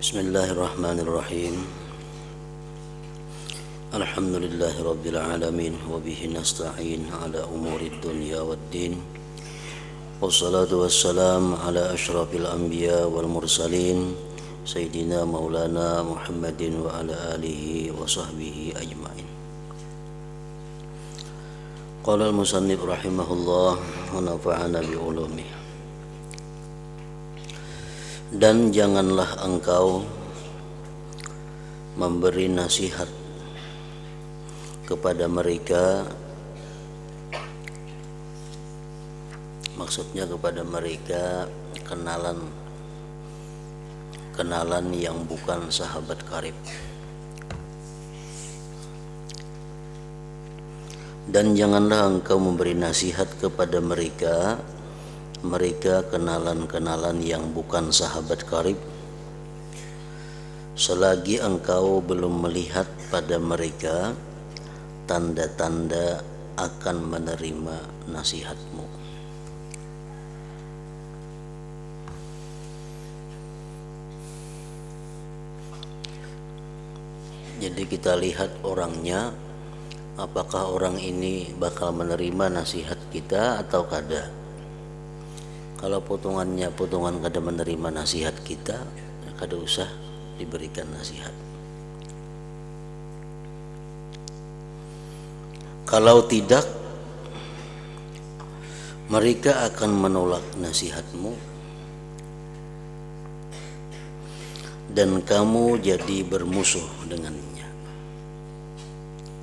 Bismillahirrahmanirrahim. Alhamdulillahi rabbil alamin wa bihi nasta'in ala umurid dunya waddin. Wassalatu wassalam ala asyrafil anbiya wal mursalin sayyidina maulana Muhammadin wa ala alihi wa sahbihi ajma'in. Qala al-musannif rahimahullah wa nafa'ana bi ulumih. Dan janganlah engkau memberi nasihat kepada mereka, maksudnya kepada mereka kenalan yang bukan sahabat karib. Dan janganlah engkau memberi nasihat kepada mereka kenalan yang bukan sahabat karib, selagi engkau belum melihat pada mereka tanda-tanda akan menerima nasihatmu. Jadi kita lihat orangnya, apakah orang ini bakal menerima nasihat kita atau kada. Kalau potongan kada menerima nasihat kita, kada usah diberikan nasihat. Kalau tidak, mereka akan menolak nasihatmu dan kamu jadi bermusuh dengannya.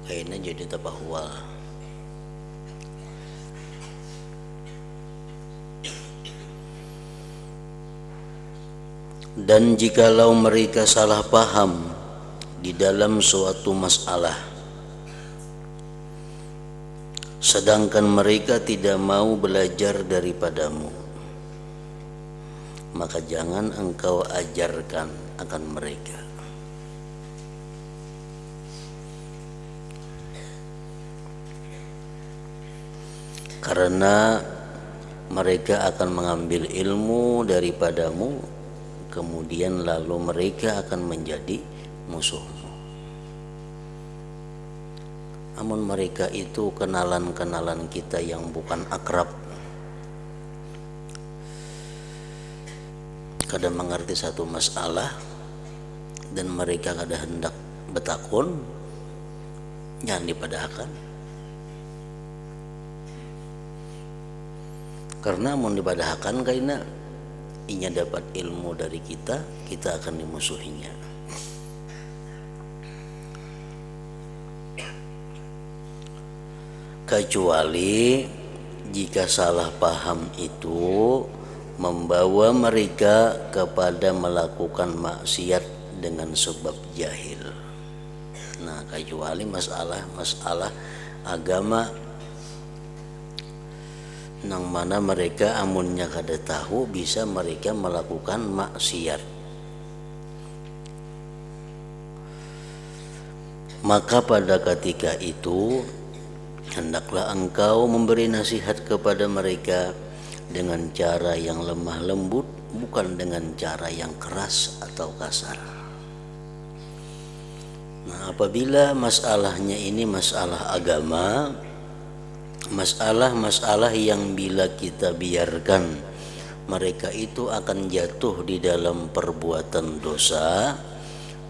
Kayaknya jadi tapahwal. Dan jikalau mereka salah paham di dalam suatu masalah, sedangkan mereka tidak mau belajar daripadamu, maka jangan engkau ajarkan akan mereka. Karena mereka akan mengambil ilmu daripadamu, kemudian lalu mereka akan menjadi musuhmu. Namun mereka itu kenalan kita yang bukan akrab, kada mengerti satu masalah, dan mereka kada hendak betakun, jangan dipadahkan. Karena mau dipadahkan karena inya dapat ilmu dari kita akan dimusuhinya. Kecuali jika salah paham itu membawa mereka kepada melakukan maksiat dengan sebab jahil. Nah, kecuali masalah agama nang mana mereka amunnya kada tahu bisa mereka melakukan maksiat, maka pada ketika itu hendaklah engkau memberi nasihat kepada mereka dengan cara yang lemah lembut, bukan dengan cara yang keras atau kasar. Nah, apabila masalahnya ini masalah agama, masalah yang bila kita biarkan mereka itu akan jatuh di dalam perbuatan dosa,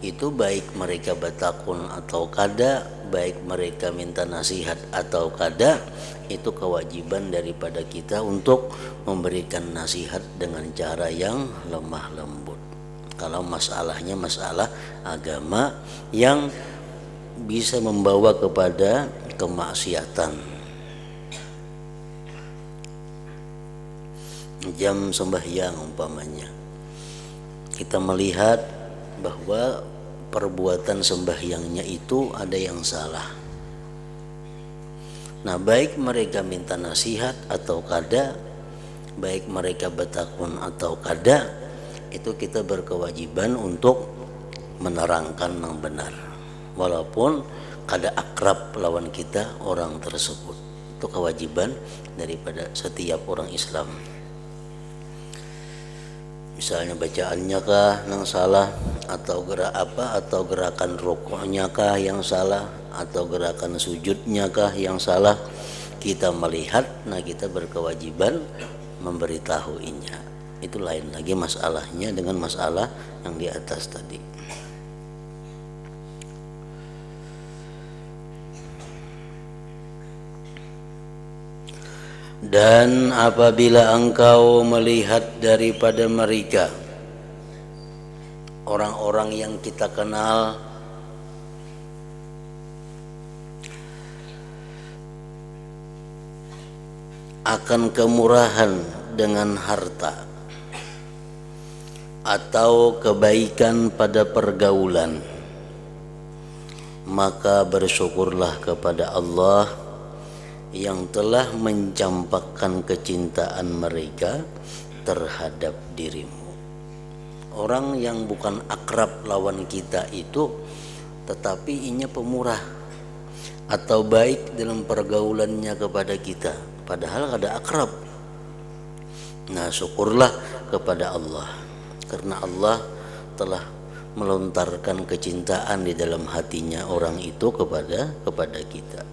itu baik mereka bertakun atau kada, baik mereka minta nasihat atau kada, itu kewajiban daripada kita untuk memberikan nasihat dengan cara yang lemah lembut. Kalau masalahnya masalah agama yang bisa membawa kepada kemaksiatan. Jam sembahyang umpamanya, kita melihat bahwa perbuatan sembahyangnya itu ada yang salah. Nah, baik mereka minta nasihat atau kada, baik mereka bertakun atau kada, itu kita berkewajiban untuk menerangkan yang benar, walaupun kada akrab lawan kita orang tersebut. Itu kewajiban daripada setiap orang Islam. Misalnya bacaannya kah yang salah, atau atau gerakan rukuknya kah yang salah, atau gerakan sujudnya kah yang salah, kita melihat, nah kita berkewajiban memberitahuinya. Itu lain lagi masalahnya dengan masalah yang di atas tadi. Dan apabila engkau melihat daripada mereka orang-orang yang kita kenal akan kemurahan dengan harta atau kebaikan pada pergaulan, maka bersyukurlah kepada Allah yang telah mencampakkan kecintaan mereka terhadap dirimu. Orang yang bukan akrab lawan kita itu tetapi inya pemurah atau baik dalam pergaulannya kepada kita, padahal ada akrab. Nah, syukurlah kepada Allah karena Allah telah melontarkan kecintaan di dalam hatinya orang itu kepada kita.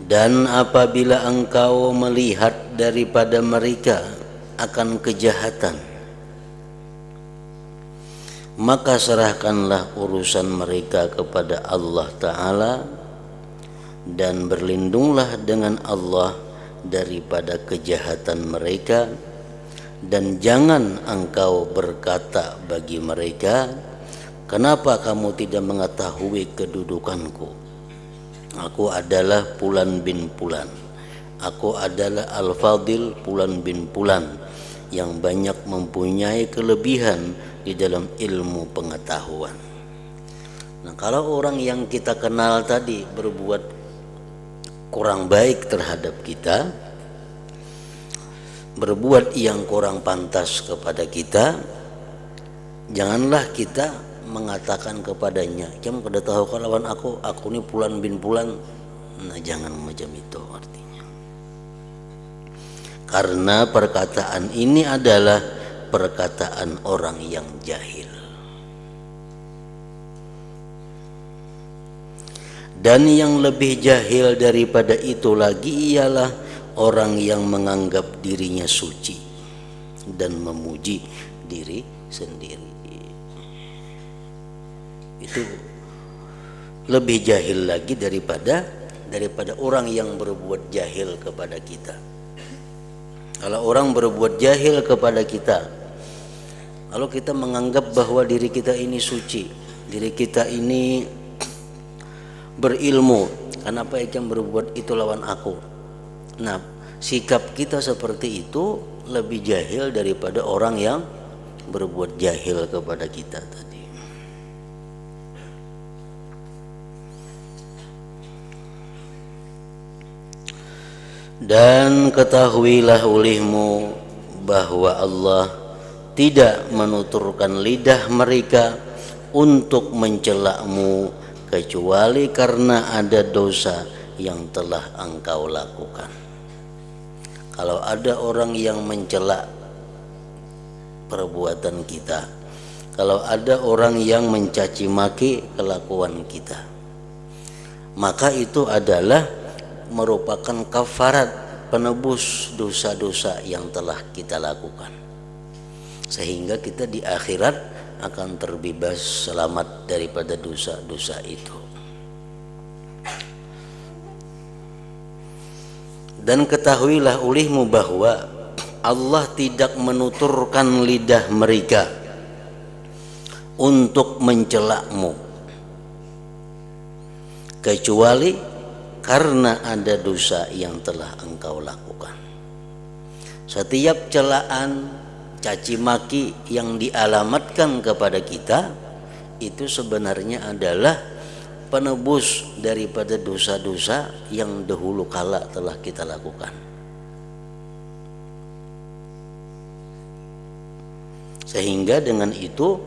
Dan apabila engkau melihat daripada mereka akan kejahatan, maka serahkanlah urusan mereka kepada Allah Ta'ala dan berlindunglah dengan Allah daripada kejahatan mereka, dan jangan engkau berkata bagi mereka, kenapa kamu tidak mengetahui kedudukanku? Aku adalah Fulan bin Fulan, aku adalah Al-Fadil Fulan bin Fulan yang banyak mempunyai kelebihan di dalam ilmu pengetahuan. Nah, kalau orang yang kita kenal tadi berbuat kurang baik terhadap kita, berbuat yang kurang pantas kepada kita, janganlah kita mengatakan kepadanya, kamu kada tahu lawan aku ini Fulan bin Fulan. Nah, jangan macam itu artinya, karena perkataan ini adalah perkataan orang yang jahil. Dan yang lebih jahil daripada itu lagi ialah orang yang menganggap dirinya suci dan memuji diri sendiri. Itu lebih jahil lagi daripada orang yang berbuat jahil kepada kita. Kalau orang berbuat jahil kepada kita, kalau kita menganggap bahwa diri kita ini suci, diri kita ini berilmu, kenapa yang berbuat itu lawan aku? Nah, sikap kita seperti itu lebih jahil daripada orang yang berbuat jahil kepada kita tadi. Dan ketahuilah olehmu bahwa Allah tidak menuturkan lidah mereka untuk mencelakmu kecuali karena ada dosa yang telah engkau lakukan. Kalau ada orang yang mencela perbuatan kita, kalau ada orang yang mencaci maki kelakuan kita, maka itu adalah merupakan kafarat penebus dosa-dosa yang telah kita lakukan, sehingga kita di akhirat akan terbebas selamat daripada dosa-dosa itu. Dan ketahuilah olehmu bahwa Allah tidak menuturkan lidah mereka untuk mencelakmu kecuali karena ada dosa yang telah engkau lakukan. Setiap celaan, caci maki yang dialamatkan kepada kita itu sebenarnya adalah penebus daripada dosa-dosa yang dahulu kala telah kita lakukan, sehingga dengan itu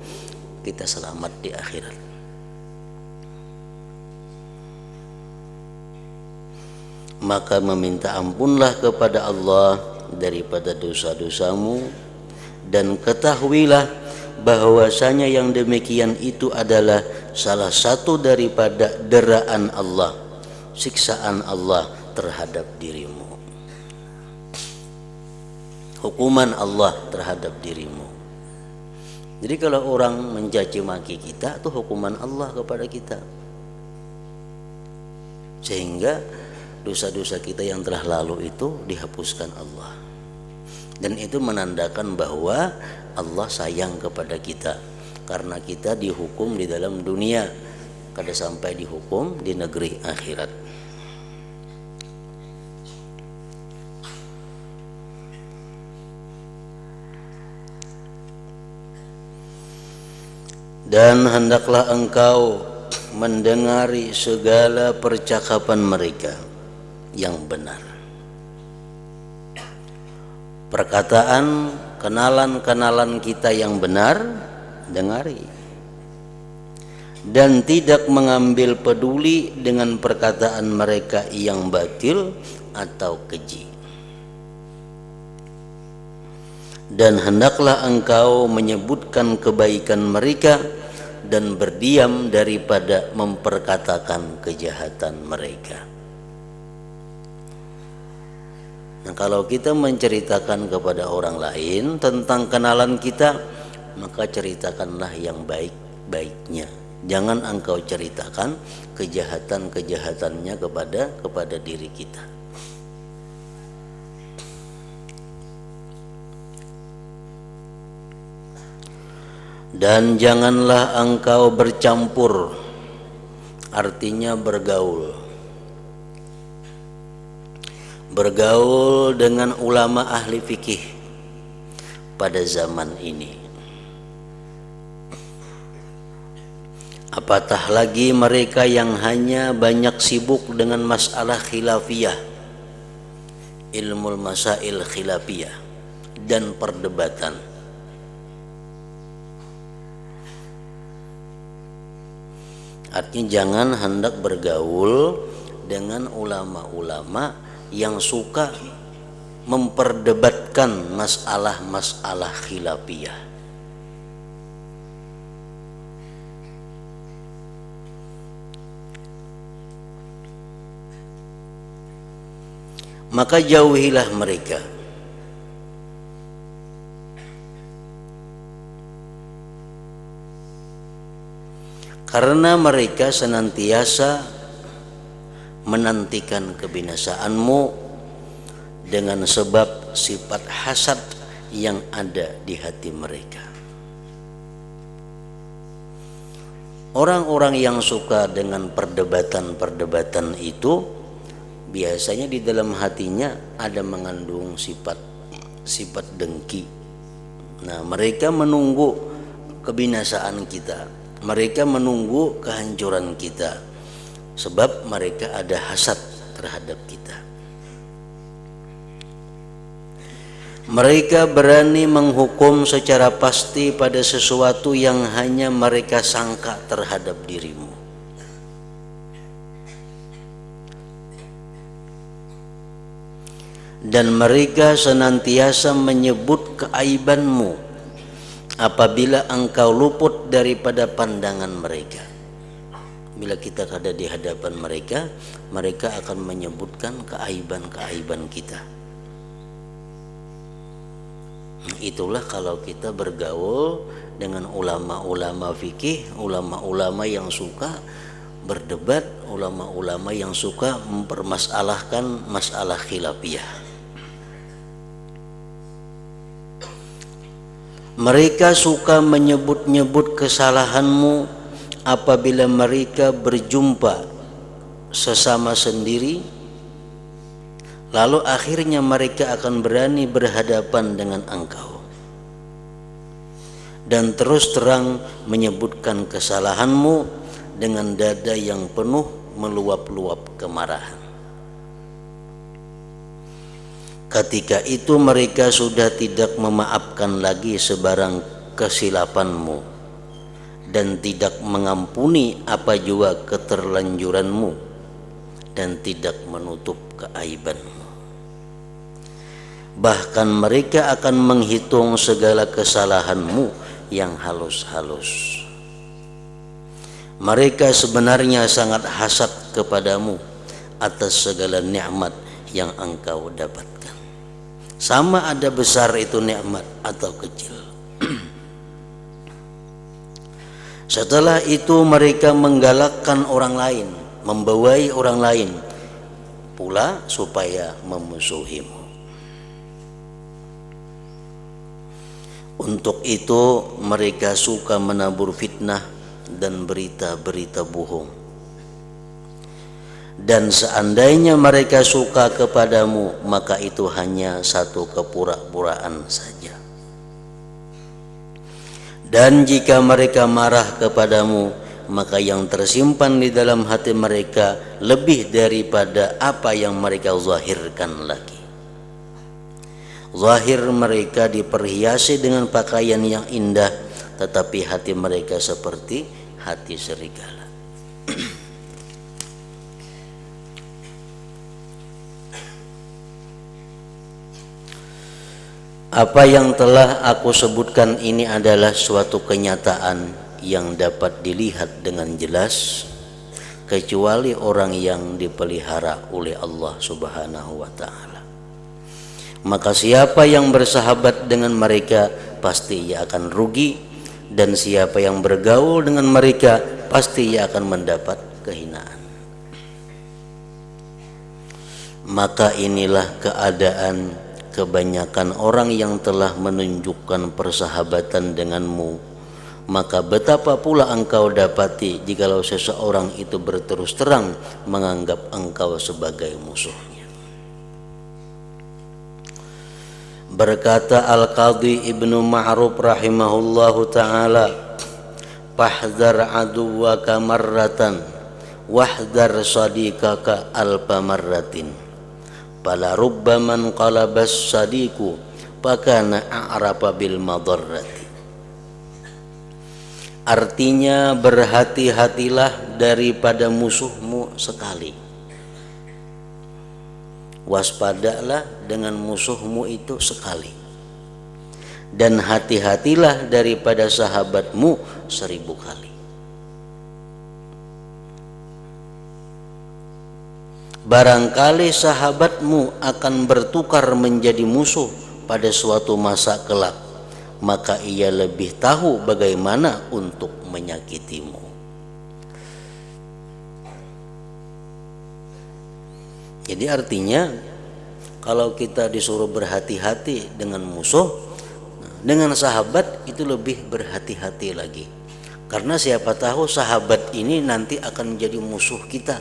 kita selamat di akhirat. Maka meminta ampunlah kepada Allah daripada dosa-dosamu, dan ketahuilah bahwasanya yang demikian itu adalah salah satu daripada deraan Allah, siksaan Allah terhadap dirimu, hukuman Allah terhadap dirimu. Jadi kalau orang mencaci maki kita, itu hukuman Allah kepada kita, sehingga dosa-dosa kita yang telah lalu itu dihapuskan Allah. Dan itu menandakan bahwa Allah sayang kepada kita, karena kita dihukum di dalam dunia, kada sampai dihukum di negeri akhirat. Dan hendaklah engkau mendengari segala percakapan mereka yang benar. Perkataan kenalan-kenalan kita yang benar, dengari. Dan tidak mengambil peduli dengan perkataan mereka yang batil atau keji. Dan hendaklah engkau menyebutkan kebaikan mereka dan berdiam daripada memperkatakan kejahatan mereka. Nah, kalau kita menceritakan kepada orang lain tentang kenalan kita, maka ceritakanlah yang baik-baiknya. Jangan engkau ceritakan kejahatan-kejahatannya kepada diri kita. Dan janganlah engkau bercampur, artinya bergaul dengan ulama ahli fikih pada zaman ini. Apatah lagi mereka yang hanya banyak sibuk dengan masalah khilafiyah, ilmu masail khilafiyah dan perdebatan. Artinya jangan hendak bergaul dengan ulama-ulama yang suka memperdebatkan masalah-masalah khilafiyah. Maka jauhilah mereka. Karena mereka senantiasa menantikan kebinasaanmu dengan sebab sifat hasad yang ada di hati mereka. Orang-orang yang suka dengan perdebatan-perdebatan itu biasanya di dalam hatinya ada mengandung sifat dengki. Nah, mereka menunggu kebinasaan kita. Mereka menunggu kehancuran kita, sebab mereka ada hasad terhadap kita. Mereka berani menghukum secara pasti pada sesuatu yang hanya mereka sangka terhadap dirimu. Dan mereka senantiasa menyebut keaibanmu apabila engkau luput daripada pandangan mereka. Bila kita ada di hadapan mereka, mereka akan menyebutkan keaiban-keaiban kita. Itulah kalau kita bergaul dengan ulama-ulama fikih, ulama-ulama yang suka berdebat, ulama-ulama yang suka mempermasalahkan masalah khilafiyah. Mereka suka menyebut-nyebut kesalahanmu apabila mereka berjumpa sesama sendiri, lalu akhirnya mereka akan berani berhadapan dengan engkau dan terus terang menyebutkan kesalahanmu dengan dada yang penuh meluap-luap kemarahan. Ketika itu mereka sudah tidak memaafkan lagi sebarang kesilapanmu dan tidak mengampuni apa juga keterlanjuranmu dan tidak menutup keaibanmu. Bahkan mereka akan menghitung segala kesalahanmu yang halus-halus. Mereka sebenarnya sangat hasad kepadamu atas segala nikmat yang engkau dapatkan, sama ada besar itu nikmat atau kecil. Setelah itu mereka menggalakkan orang lain, membawai orang lain pula supaya memusuhimu. Untuk itu mereka suka menabur fitnah dan berita-berita bohong. Dan seandainya mereka suka kepadamu, maka itu hanya satu kepura-puraan saja. Dan jika mereka marah kepadamu, maka yang tersimpan di dalam hati mereka lebih daripada apa yang mereka zahirkan lagi. Zahir mereka diperhiasi dengan pakaian yang indah, tetapi hati mereka seperti hati serigala. Apa yang telah aku sebutkan ini adalah suatu kenyataan yang dapat dilihat dengan jelas kecuali orang yang dipelihara oleh Allah Subhanahu wa taala. Maka siapa yang bersahabat dengan mereka pasti ia akan rugi, dan siapa yang bergaul dengan mereka pasti ia akan mendapat kehinaan. Maka inilah keadaan kebanyakan orang yang telah menunjukkan persahabatan denganmu. Maka betapa pula engkau dapati jikalau seseorang itu berterus terang menganggap engkau sebagai musuhnya. Berkata Al-Qadhi Ibnu Ma'ruf rahimahullahu ta'ala, "Fahdhar aduwaka marratan wahdhar sadiqaka alfa marratin. Fala rubbaman qalabas sadiqu fakana a'rafa bil madarrati." Artinya, berhati-hatilah daripada musuhmu sekali. Waspadalah dengan musuhmu itu sekali, dan hati-hatilah daripada sahabatmu 1000 kali. Barangkali sahabatmu akan bertukar menjadi musuh pada suatu masa kelak, maka ia lebih tahu bagaimana untuk menyakitimu. Jadi artinya, kalau kita disuruh berhati-hati dengan musuh, dengan sahabat itu lebih berhati-hati lagi. Karena siapa tahu sahabat ini nanti akan menjadi musuh kita.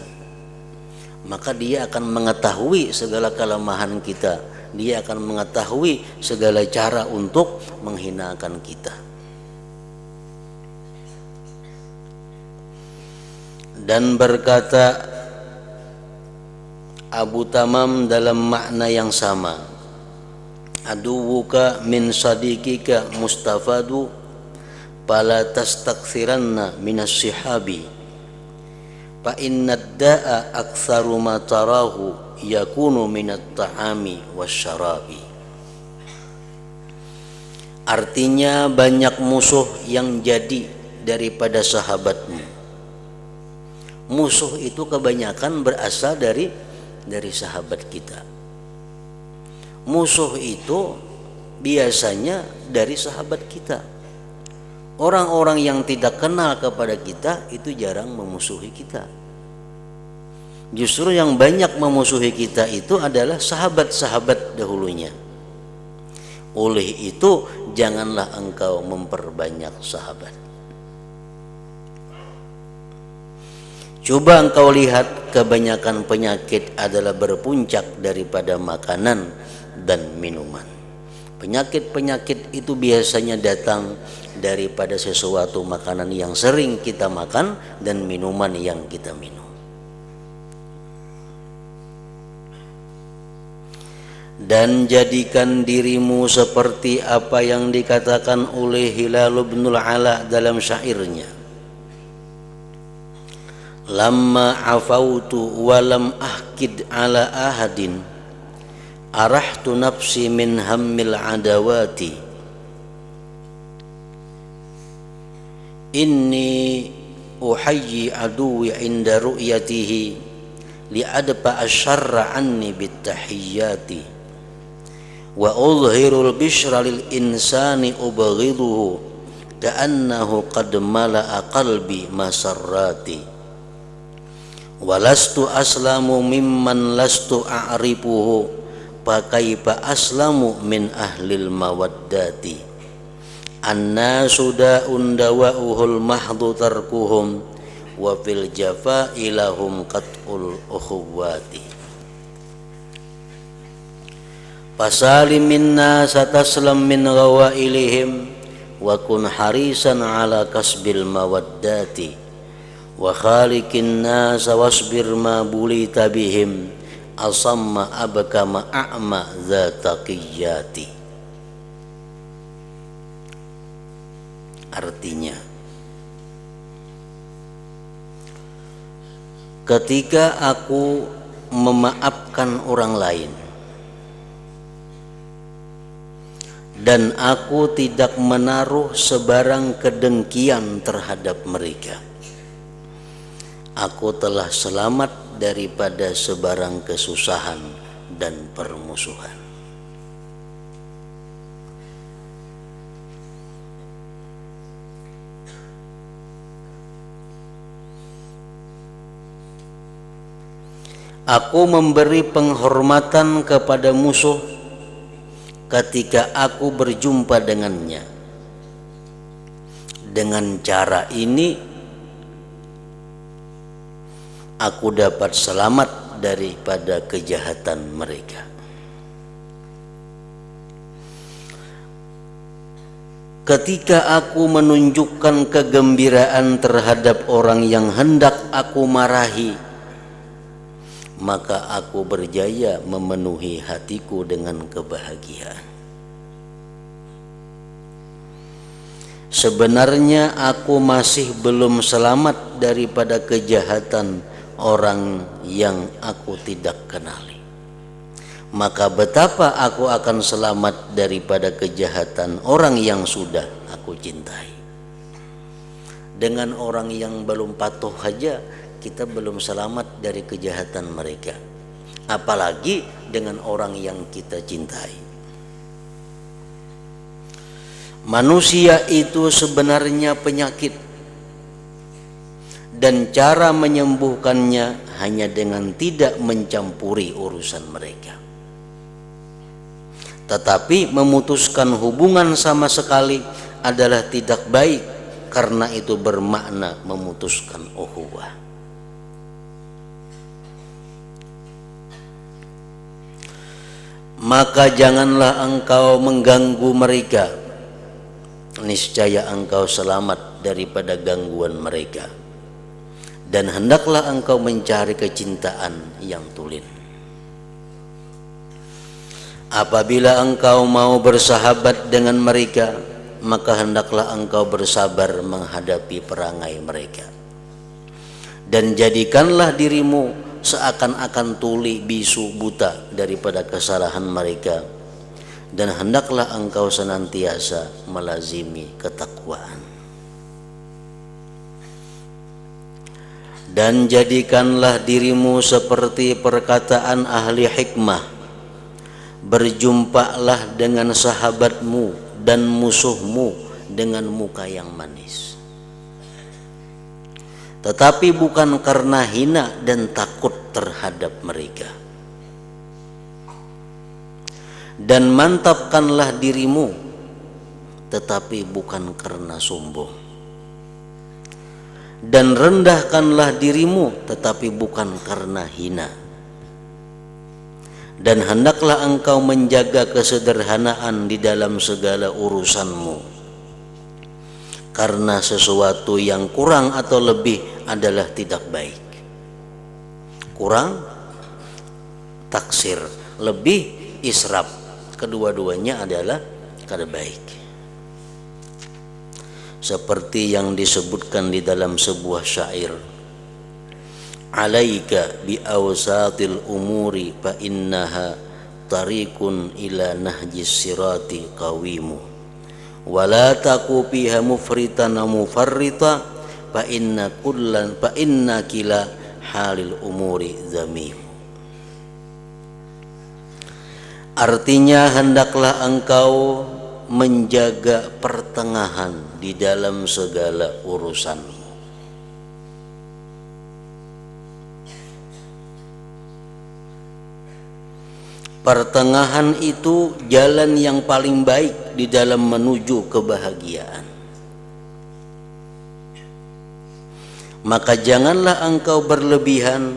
Maka dia akan mengetahui segala kelemahan kita. Dia akan mengetahui segala cara untuk menghinakan kita. Dan berkata Abu Tamam dalam makna yang sama, "Aduwuka min sadiqika mustafadu fala tastaksiranna minas sihabi fa innad da'a aktsaru ma tarahu yakunu minat ta'ami wasyarabi." Artinya, banyak musuh yang jadi daripada sahabatmu. Musuh itu kebanyakan berasal dari sahabat kita. Musuh itu biasanya dari sahabat kita. Orang-orang yang tidak kenal kepada kita itu jarang memusuhi kita. Justru yang banyak memusuhi kita itu adalah sahabat-sahabat dahulunya. Oleh itu, janganlah engkau memperbanyak sahabat. Coba engkau lihat, kebanyakan penyakit adalah berpuncak daripada makanan dan minuman. Penyakit-penyakit itu biasanya datang daripada sesuatu makanan yang sering kita makan dan minuman yang kita minum. Dan jadikan dirimu seperti apa yang dikatakan oleh Hilal bin Ala dalam syairnya, "Lamma afautu walam ahkid ala ahadin arahtu nafsi min hammil adawati inni uhayyi aduwi inda ru'yatihi li'adfa asyarra anni bittahiyyati wa udhirul bishra lil insani ubghiduhu ka'annahu qad mala'a qalbi masarrati walastu aslamu mimman lastu a'rifuhu fakaifa aslamu min ahlil mawaddati annasu da'un dawa'uhul mahdhu tarkuhum wa fil jafa'i lahum qat'ul ukhuwati fasalim minna sataslam min ghawailihim wa kun harisan ala kasbil mawaddati wa khaliqin nas wasbir ma bulita bihim asamma abkama a'ma zataqiyati. Artinya, ketika aku memaafkan orang lain dan aku tidak menaruh sebarang kedengkian terhadap mereka, aku telah selamat daripada sebarang kesusahan dan permusuhan. Aku memberi penghormatan kepada musuh ketika aku berjumpa dengannya. Dengan cara ini aku dapat selamat daripada kejahatan mereka. Ketika aku menunjukkan kegembiraan terhadap orang yang hendak aku marahi, maka aku berjaya memenuhi hatiku dengan kebahagiaan. Sebenarnya aku masih belum selamat daripada kejahatan orang yang aku tidak kenali. Maka betapa aku akan selamat daripada kejahatan orang yang sudah aku cintai. Dengan orang yang belum patuh saja kita belum selamat dari kejahatan mereka, apalagi dengan orang yang kita cintai. Manusia itu sebenarnya penyakit, dan cara menyembuhkannya hanya dengan tidak mencampuri urusan mereka. Tetapi memutuskan hubungan sama sekali adalah tidak baik, karena itu bermakna memutuskan ukhuwah. Maka janganlah engkau mengganggu mereka, niscaya engkau selamat daripada gangguan mereka, dan hendaklah engkau mencari kecintaan yang tulen. Apabila engkau mau bersahabat dengan mereka, maka hendaklah engkau bersabar menghadapi perangai mereka, dan jadikanlah dirimu seakan-akan tuli, bisu, buta daripada kesalahan mereka, dan hendaklah engkau senantiasa melazimi ketakwaan. Dan jadikanlah dirimu seperti perkataan ahli hikmah, berjumpalah dengan sahabatmu dan musuhmu dengan muka yang manis, tetapi bukan karena hina dan takut terhadap mereka. Dan mantapkanlah dirimu, tetapi bukan karena sombong. Dan rendahkanlah dirimu, tetapi bukan karena hina. Dan hendaklah engkau menjaga kesederhanaan di dalam segala urusanmu, karena sesuatu yang kurang atau lebih adalah tidak baik. Kurang taksir, lebih israf, kedua-duanya adalah kada baik. Seperti yang disebutkan di dalam sebuah syair, alaika bi awsatil umuri fa innaha tariqun ila nahjis sirati qawimu wala taku fiha mufritan mufarrita fa inna kila halil umuri zamim. Artinya hendaklah engkau menjaga pertengahan di dalam segala urusan. Pertengahan itu jalan yang paling baik di dalam menuju kebahagiaan. Maka janganlah engkau berlebihan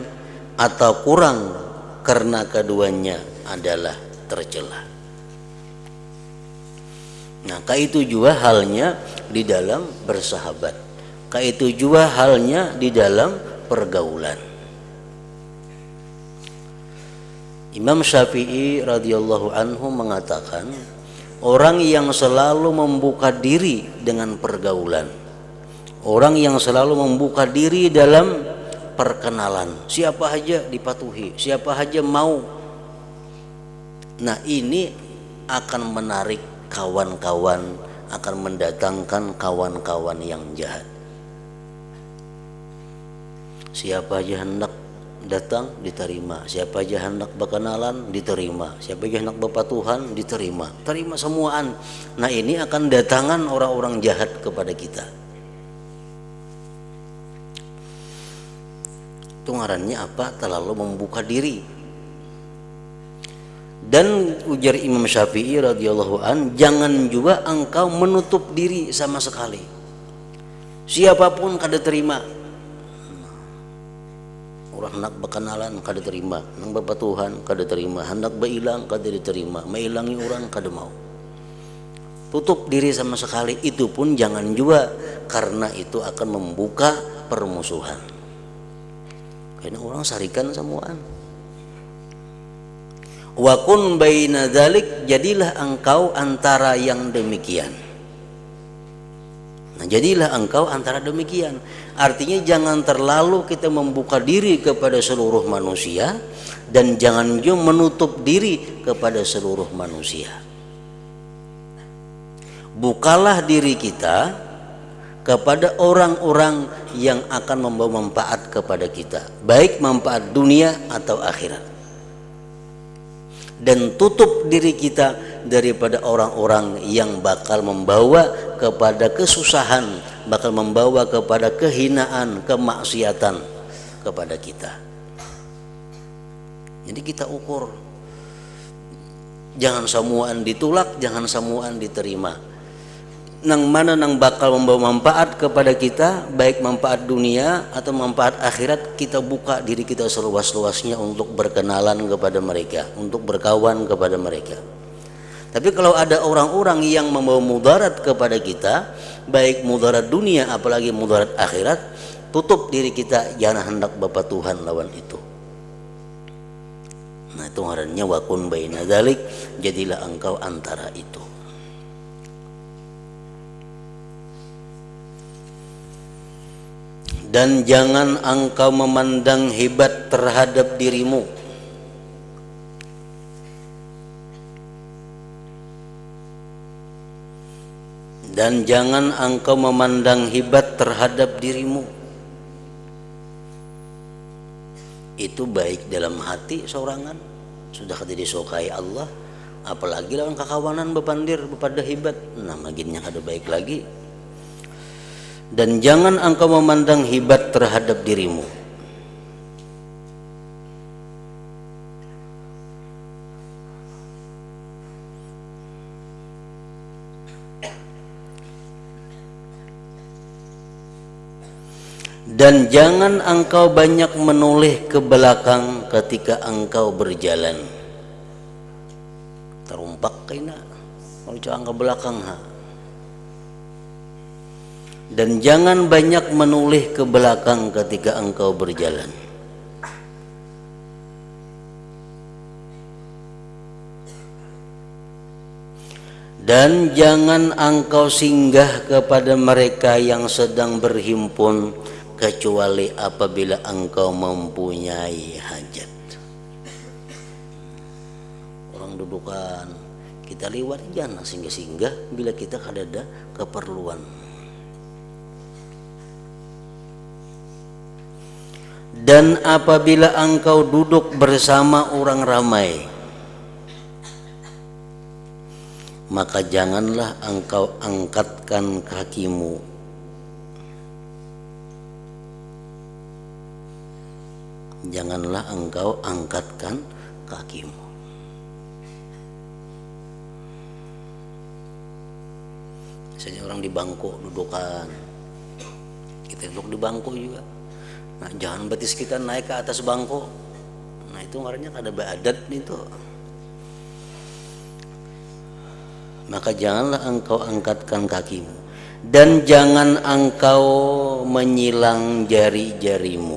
atau kurang, karena keduanya adalah tercela. Nah, itu juga halnya di dalam bersahabat. Itu juga halnya di dalam pergaulan. Imam Syafi'i radhiyallahu anhu mengatakan, orang yang selalu membuka diri dengan pergaulan, orang yang selalu membuka diri dalam perkenalan, siapa aja dipatuhi, siapa aja mau. Nah, ini akan menarik kawan-kawan, akan mendatangkan kawan-kawan yang jahat. Siapa aja hendak datang diterima, siapa aja hendak berkenalan diterima, siapa aja hendak berpatuhan diterima, terima semuaan. Nah, ini akan datangan orang-orang jahat kepada kita. Itu ngarannya apa? Terlalu membuka diri. Dan ujar Imam Syafi'i radhiyallahu an, jangan juga engkau menutup diri sama sekali. Siapapun kada terima. Orang hendak berkenalan kada terima, hendak berpatuhan kada terima, hendak berilang kada diterima, mailangi orang kada mau. Tutup diri sama sekali. Itu pun jangan juga, karena itu akan membuka permusuhan. Karena orang sarikan semuaan. Wa kun baina dzalik, jadilah engkau antara yang demikian. Nah, jadilah engkau antara demikian. Artinya jangan terlalu kita membuka diri kepada seluruh manusia, dan jangan juga menutup diri kepada seluruh manusia. Bukalah diri kita kepada orang-orang yang akan membawa manfaat kepada kita, baik manfaat dunia atau akhirat. Dan tutup diri kita daripada orang-orang yang bakal membawa kepada kesusahan, bakal membawa kepada kehinaan, kemaksiatan kepada kita. Jadi kita ukur, jangan semuaan ditolak, jangan semuaan diterima. Nang mana nang bakal membawa manfaat kepada kita, baik manfaat dunia atau manfaat akhirat, kita buka diri kita seluas-luasnya untuk berkenalan kepada mereka, untuk berkawan kepada mereka. Tapi kalau ada orang-orang yang membawa mudarat kepada kita, baik mudarat dunia apalagi mudarat akhirat, tutup diri kita, jangan hendak berpatuhan lawan itu. Nah, itu ngarannya wa kun baina dzalik, jadilah engkau antara itu. Dan jangan engkau memandang hebat terhadap dirimu. Dan jangan engkau memandang hebat terhadap dirimu. Itu baik dalam hati seorangan, sudah tidak disukai Allah, apalagi lawan kakawanan bepandir bepada hebat, nah makinnya kada baik lagi. Dan jangan engkau memandang hebat terhadap dirimu. Dan jangan engkau banyak menoleh ke belakang ketika engkau berjalan. Terumpak kaina, mau jangan ke belakang ha. Dan jangan banyak menoleh ke belakang ketika engkau berjalan. Dan jangan engkau singgah kepada mereka yang sedang berhimpun, kecuali apabila engkau mempunyai hajat. Orang dudukan kita lewat jangan singgah-singgah bila kita ada keperluan. Dan apabila engkau duduk bersama orang ramai, maka janganlah engkau angkatkan kakimu. Janganlah engkau angkatkan kakimu. Misalnya orang di bangku dudukan, kita duduk di bangku juga. Nah, jangan betis kita naik ke atas bangku. Nah, itu ngarannya ada adat itu. Maka janganlah engkau angkatkan kakimu dan jangan engkau menyilang jari-jarimu.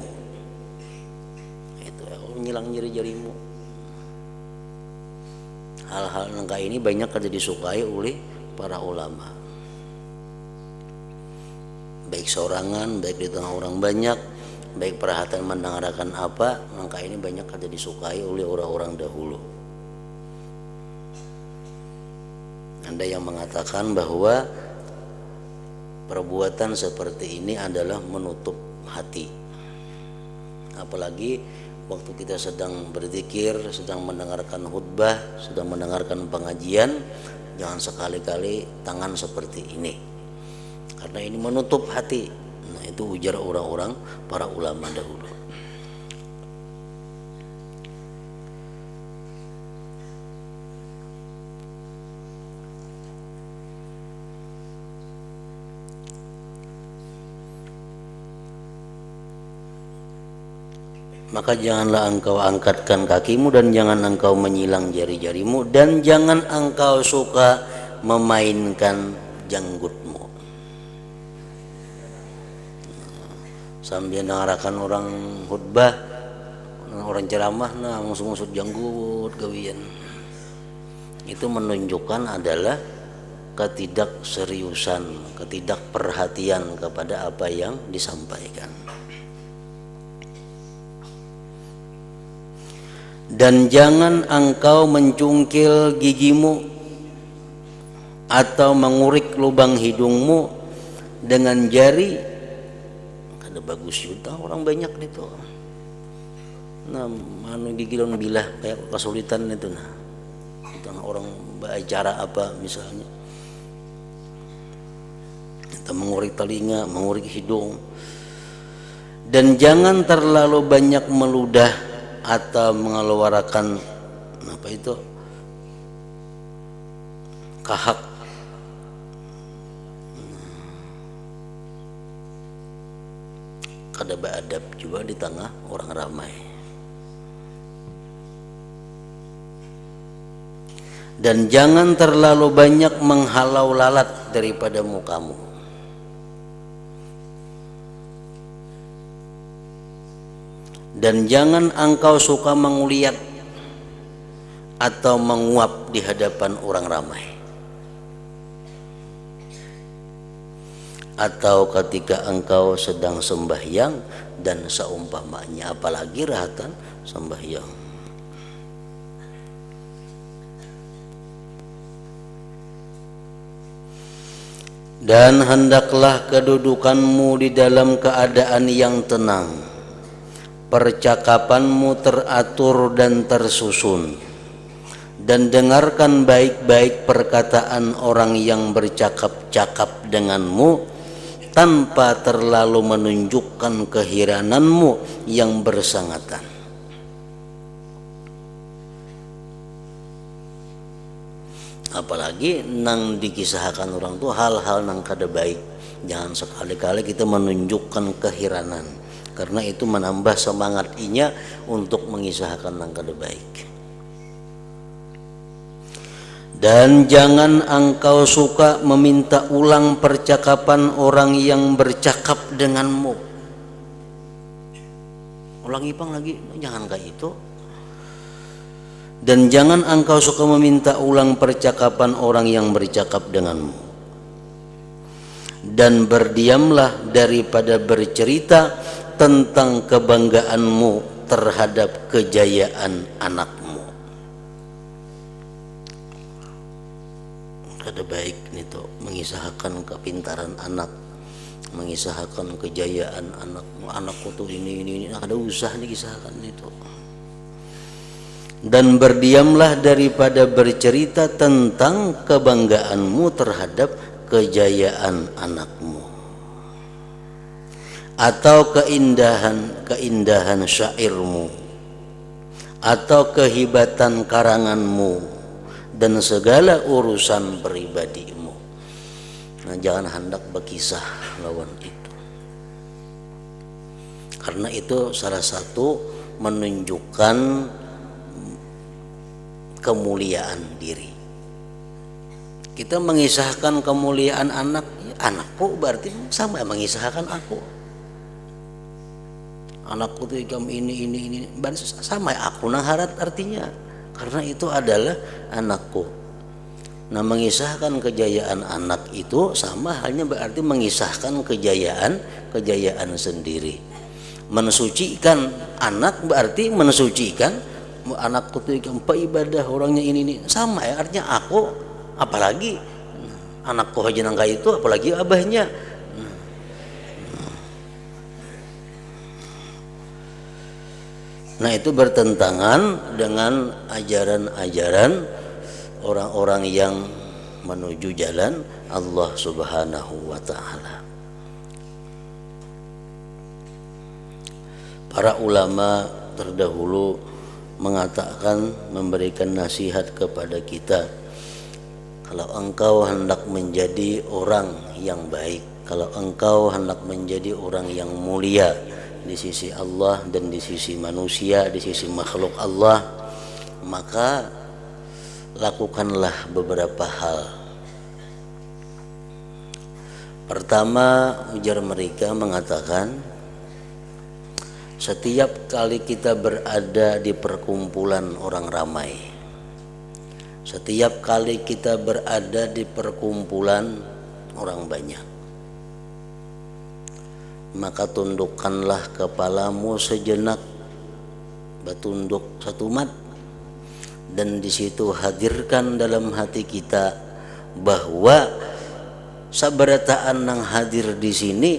Itu menyilang jari-jarimu. Hal-hal nangka ini banyak kada disukai oleh para ulama. Baik sorangan, baik di tengah orang banyak, baik perhatian mendengarkan apa, nangka ini banyak kada disukai oleh orang-orang dahulu. Ada yang mengatakan bahwa perbuatan seperti ini adalah menutup hati. Apalagi waktu kita sedang berzikir, sedang mendengarkan khutbah, sedang mendengarkan pengajian, jangan sekali-kali tangan seperti ini. Karena ini menutup hati. Nah, itu ujar orang-orang para ulama dahulu. Maka janganlah engkau angkatkan kakimu dan jangan engkau menyilang jari-jarimu dan jangan engkau suka memainkan janggutmu. Sambil dengarkan orang khutbah, orang ceramah, nah ngusut-ngusut janggut gawian. Itu menunjukkan adalah ketidakseriusan, ketidakperhatian kepada apa yang disampaikan. Dan jangan engkau mencungkil gigimu atau mengurik lubang hidungmu dengan jari. Kada bagus juga orang banyak itu. Nah, manu gigilon bilah kayak kesulitan itu nah. Tengah orang bicara apa misalnya. Kita mengurik telinga, mengurik hidung. Dan jangan terlalu banyak meludah atau mengeluarkan apa itu kahak. Kada beadab juga di tengah orang ramai. Dan jangan terlalu banyak menghalau lalat daripada mukamu. Dan jangan engkau suka menguliat atau menguap di hadapan orang ramai. Atau ketika engkau sedang sembahyang dan seumpamanya, apalagi rahatan sembahyang. Dan hendaklah kedudukanmu di dalam keadaan yang tenang. Percakapanmu teratur dan tersusun, dan dengarkan baik-baik perkataan orang yang bercakap-cakap denganmu tanpa terlalu menunjukkan keherananmu yang bersangatan. Apalagi nang dikisahkan orang tuh hal-hal nang kada baik, jangan sekali-kali kita menunjukkan keheranan. Karena itu menambah semangat inya untuk mengisahkan yang kada baik. Dan jangan engkau suka meminta ulang percakapan orang yang bercakap denganmu. Ulang ipang lagi, jangan kayak itu. Dan jangan engkau suka meminta ulang percakapan orang yang bercakap denganmu. Dan berdiamlah daripada bercerita tentang kebanggaanmu terhadap kejayaan anakmu. kada baik itu mengisahkan kepintaran anak, mengisahkan kejayaan anakku tuh ini kada usah dikisahkan itu. Dan berdiamlah daripada bercerita tentang kebanggaanmu terhadap kejayaan anakmu atau keindahan syairmu atau kehebatan karanganmu dan segala urusan pribadimu. Nah, jangan hendak berkisah lawan itu, karena itu salah satu menunjukkan kemuliaan diri. Kita mengisahkan kemuliaan anakku berarti sama mengisahkan aku. Anakku tuh ini berarti sama aku nangharat artinya, karena itu adalah anakku. Nah, mengisahkan kejayaan anak itu sama halnya berarti mengisahkan kejayaan sendiri. Mensucikan anak berarti mensucikan anakku tuh ibadah orangnya ini sama ya, artinya aku, apalagi anakku aja nangka itu apalagi abahnya. Nah, itu bertentangan dengan ajaran-ajaran orang-orang yang menuju jalan Allah Subhanahu wa ta'ala. Para ulama terdahulu mengatakan, memberikan nasihat kepada kita, kalau engkau hendak menjadi orang yang baik, kalau engkau hendak menjadi orang yang mulia di sisi Allah dan di sisi manusia, di sisi makhluk Allah, maka lakukanlah beberapa hal. Pertama, ujar mereka mengatakan, setiap kali kita berada di perkumpulan orang ramai, setiap kali kita berada di perkumpulan orang banyak, maka tundukkanlah kepalamu sejenak, bertunduk satu mat, dan di situ hadirkan dalam hati kita bahwa sabarataan nang hadir di sini,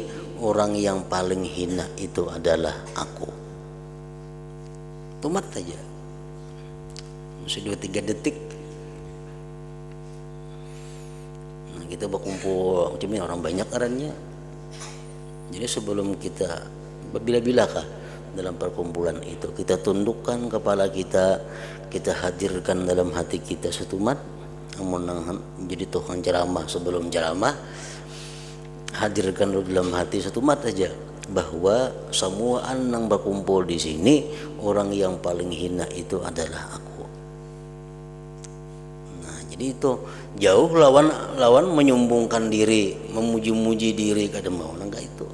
orang yang paling hina itu adalah aku. Tumat aja, masih 2-3 detik. Nah, kita berkumpul, cuma orang banyak arannya. Jadi sebelum kita bila-bilakah dalam perkumpulan itu, kita tundukkan kepala kita, kita hadirkan dalam hati kita satu mat. Namun menjadi tukang ceramah, sebelum ceramah hadirkan dalam hati satu mat aja bahwa semua yang berkumpul di sini, orang yang paling hina itu adalah aku. Nah, jadi itu jauh lawan menyombongkan diri, memuji-muji diri, kada mau enggak itu.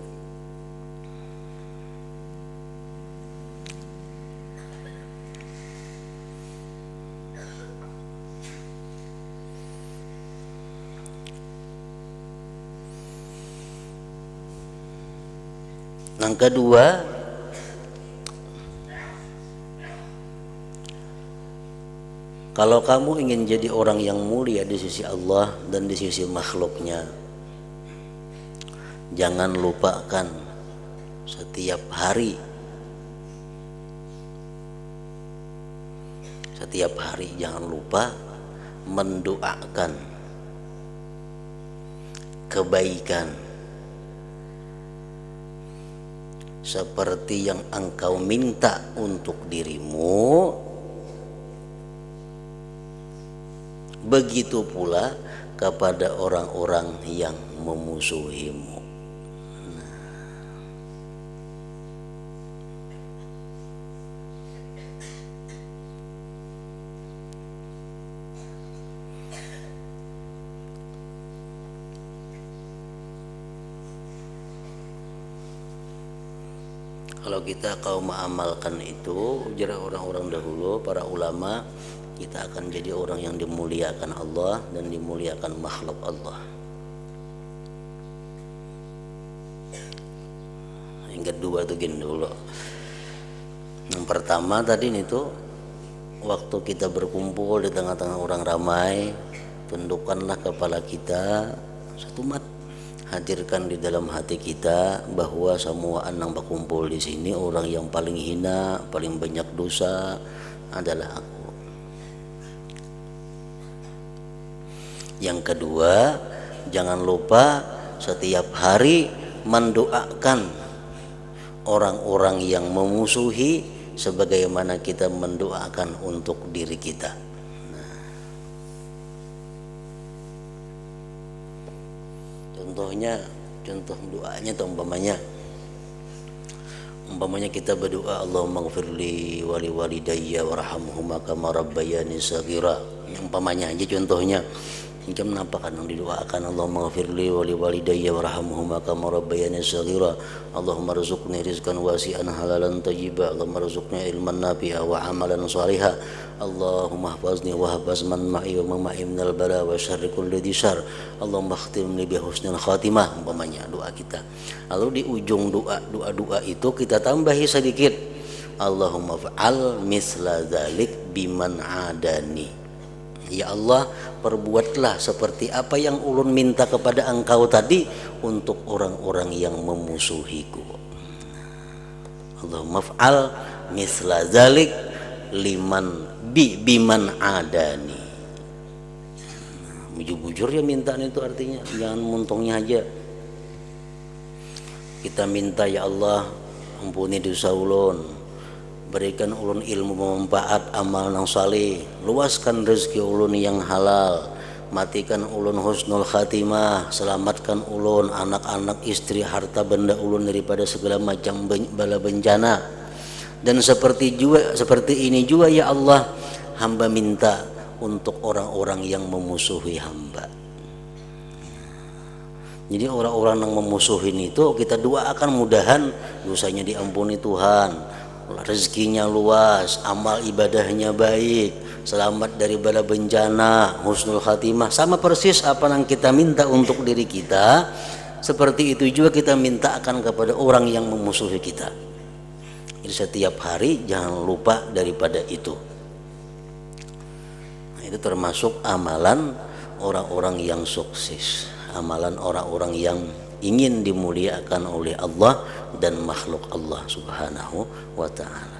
Yang kedua, kalau kamu ingin jadi orang yang mulia di sisi Allah dan di sisi makhluknya, jangan lupakan setiap hari jangan lupa mendoakan kebaikan seperti yang engkau minta untuk dirimu, begitu pula kepada orang-orang yang memusuhimu. Kalau kita mengamalkan itu, ujar orang-orang dahulu, para ulama, kita akan jadi orang yang dimuliakan Allah dan dimuliakan makhluk Allah. Yang kedua itu gini dulu. Yang pertama tadi itu, waktu kita berkumpul di tengah-tengah orang ramai, tundukkanlah kepala kita satu mat, hadirkan di dalam hati kita bahwa semua anak berkumpul di sini orang yang paling hina, paling banyak dosa adalah aku. Yang kedua, jangan lupa setiap hari mendoakan orang-orang yang memusuhi sebagaimana kita mendoakan untuk diri kita. Contoh doanya atau umpamanya kita berdoa, Allahumma ghfirli wa liwalidayya warhamhuma kama rabbayani shaghira. Umpamanya aja contohnya. Mungkin menampakkan yang didoakan, Allahumma ghfirli wa liwalidayya warhamhuma kama rabbayani shaghira. Allahumma rzuqni rizqan wasi'an halalan thayyiba. Allahumma rzuqni ilman nafi'a wa amalan shaliha. Allahumma hfazni wa hfaz man ma'i wa ma'i minal bala wa syarri kulli dzar. Allahumma khtim li bi husnil khatimah. Umpamanya doa kita. Lalu di ujung doa itu kita tambahi sedikit, Allahumma fa'al misla dzalik biman adani. Ya Allah, perbuatlah seperti apa yang ulun minta kepada engkau tadi untuk orang-orang yang memusuhiku. Allahumma fa'al misla dzalik biman adani. Bujur-bujur ya mintaan itu artinya, jangan muntungnya aja. Kita minta, ya Allah, ampuni dosa ulun, berikan ulun ilmu bermanfaat, amal yang saleh, luaskan rezeki ulun yang halal, matikan ulun husnul khatimah, selamatkan ulun, anak-anak, istri, harta benda ulun daripada segala macam bala bencana. Dan seperti ini juga ya Allah, hamba minta untuk orang-orang yang memusuhi hamba. Jadi orang-orang yang memusuhin itu kita doakan mudahan dosanya diampuni Tuhan, rezekinya luas, amal ibadahnya baik, selamat dari bala bencana, husnul khatimah. Sama persis apa yang kita minta untuk diri kita, seperti itu juga kita minta akan kepada orang yang memusuhi kita. Jadi setiap hari jangan lupa daripada itu. Nah, itu termasuk amalan orang-orang yang sukses, amalan orang-orang yang ingin dimuliakan oleh Allah dan makhluk Allah Subhanahu wa ta'ala.